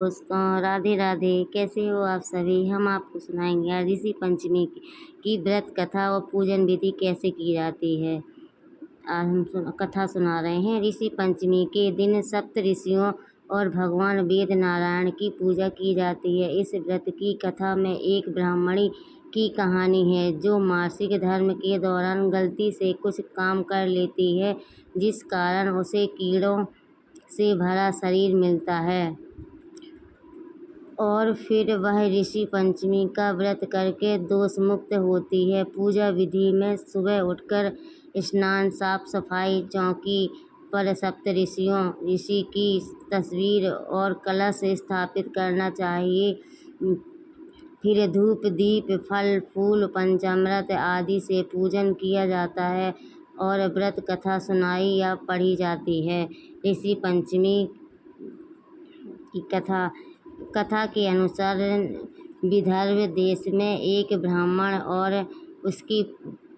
दोस्तों राधे राधे। कैसे हो आप सभी। हम आपको सुनाएंगे आज ऋषि पंचमी की व्रत कथा और पूजन विधि कैसे की जाती है। आज हम कथा सुना रहे हैं। ऋषि पंचमी के दिन सप्त ऋषियों और भगवान वेद नारायण की पूजा की जाती है। इस व्रत की कथा में एक ब्राह्मणी की कहानी है जो मासिक धर्म के दौरान गलती से कुछ काम कर लेती है, जिस कारण उसे कीड़ों से भरा शरीर मिलता है और फिर वह ऋषि पंचमी का व्रत करके दोष मुक्त होती है। पूजा विधि में सुबह उठकर स्नान, साफ सफाई, चौकी पर सप्त ऋषि की तस्वीर और कलश स्थापित करना चाहिए। फिर धूप, दीप, फल फूल, पंचामृत आदि से पूजन किया जाता है और व्रत कथा सुनाई या पढ़ी जाती है। ऋषि पंचमी की कथा के अनुसार विदर्भ देश में एक ब्राह्मण और उसकी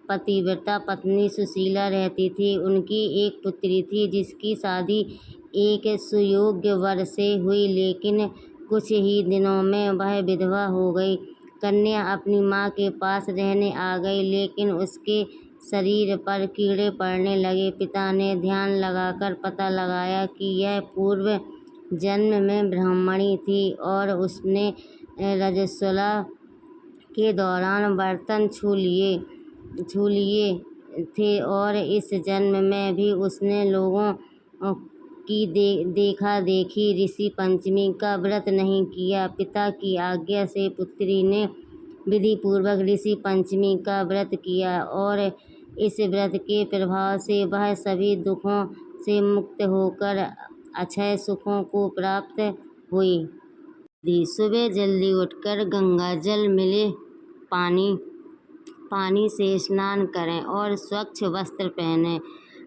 पतिव्रता पत्नी सुशीला रहती थी। उनकी एक पुत्री थी जिसकी शादी एक सुयोग्य वर से हुई, लेकिन कुछ ही दिनों में वह विधवा हो गई। कन्या अपनी माँ के पास रहने आ गई, लेकिन उसके शरीर पर कीड़े पड़ने लगे। पिता ने ध्यान लगाकर पता लगाया कि यह पूर्व जन्म में ब्राह्मणी थी और उसने रजस्वला के दौरान बर्तन छू लिए थे और इस जन्म में भी उसने लोगों की देखा देखी ऋषि पंचमी का व्रत नहीं किया। पिता की आज्ञा से पुत्री ने विधि पूर्वक ऋषि पंचमी का व्रत किया और इस व्रत के प्रभाव से वह सभी दुखों से मुक्त होकर अक्षय सुखों को प्राप्त हुई। सुबह जल्दी उठकर गंगा जल मिले पानी से स्नान करें और स्वच्छ वस्त्र पहनें।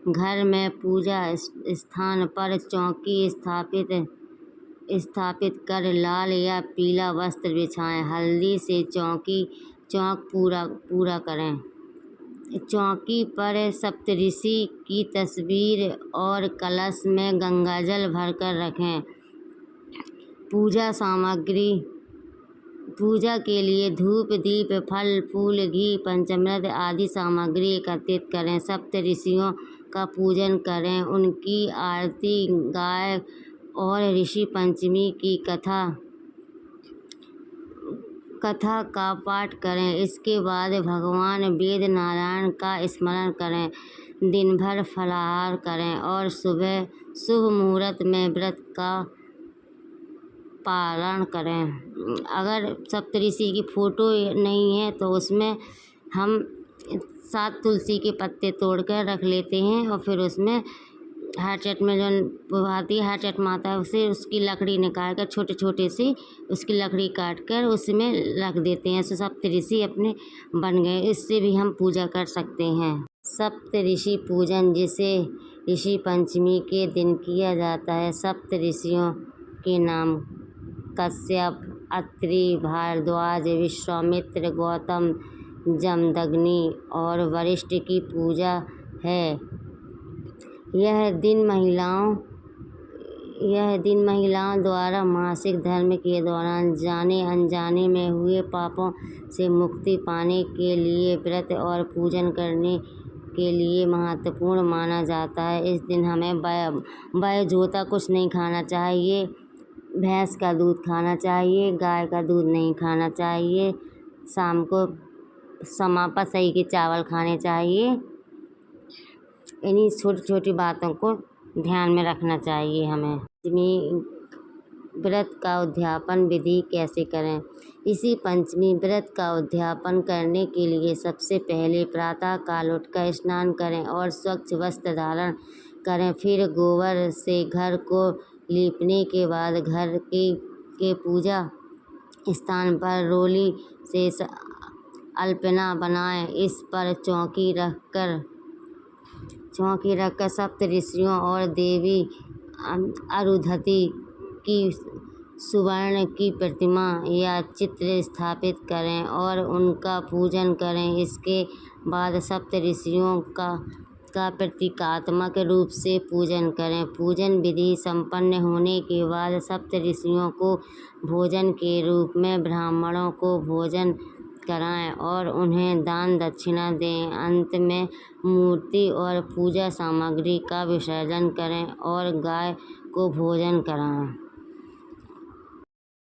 घर में पूजा स्थान पर चौकी स्थापित कर लाल या पीला वस्त्र बिछाएं। हल्दी से चौक पूरा करें। चौकी पर सप्तऋषि की तस्वीर और कलश में गंगाजल भरकर रखें। पूजा सामग्री। पूजा के लिए धूप, दीप, फल फूल, घी, पंचामृत आदि सामग्री एकत्रित करें। सप्त ऋषियों का पूजन करें, उनकी आरती गाएं और ऋषि पंचमी की कथा का पाठ करें। इसके बाद भगवान वेद नारायण का स्मरण करें। दिन भर फलाहार करें और सुबह शुभ मुहूर्त में व्रत का पालन करें। अगर सप्तऋषि की फोटो नहीं है तो उसमें हम 7 तुलसी के पत्ते तोड़कर रख लेते हैं और फिर उसमें हर चट में जो आती है, हर चट माता है, उसे उसकी लकड़ी निकाल कर छोटे छोटे से उसकी लकड़ी काट कर उसमें रख देते हैं। सप्त ऋषि अपने बन गए। इससे भी हम पूजा कर सकते हैं। सप्त ऋषि पूजन, जिसे ऋषि पंचमी के दिन किया जाता है। सप्त ऋषियों के नाम कश्यप, अत्रि, भारद्वाज, विश्वामित्र, गौतम, जमदग्नि और वशिष्ठ की पूजा है। यह दिन महिलाओं द्वारा मासिक धर्म के दौरान जाने अनजाने में हुए पापों से मुक्ति पाने के लिए व्रत और पूजन करने के लिए महत्वपूर्ण माना जाता है। इस दिन हमें जोता कुछ नहीं खाना चाहिए, भैंस का दूध खाना चाहिए, गाय का दूध नहीं खाना चाहिए, शाम को पसई के चावल खाने चाहिए। इन्हीं छोटी छोटी बातों को ध्यान में रखना चाहिए हमें। पंचमी व्रत का उद्यापन विधि कैसे करें। इसी पंचमी व्रत का उद्यापन करने के लिए सबसे पहले प्रातः काल उठकर स्नान करें और स्वच्छ वस्त्र धारण करें। फिर गोबर से घर को लीपने के बाद घर के पूजा स्थान पर रोली से अल्पना बनाएं। इस पर चौकी रखकर सप्त ऋषियों और देवी अरुंधति की सुवर्ण की प्रतिमा या चित्र स्थापित करें और उनका पूजन करें। इसके बाद सप्त ऋषियों का का प्रतीकात्मक रूप से पूजन करें। पूजन विधि संपन्न होने के बाद सप्तऋषियों को भोजन के रूप में ब्राह्मणों को भोजन कराएं और उन्हें दान दक्षिणा दें। अंत में मूर्ति और पूजा सामग्री का विसर्जन करें और गाय को भोजन कराएं।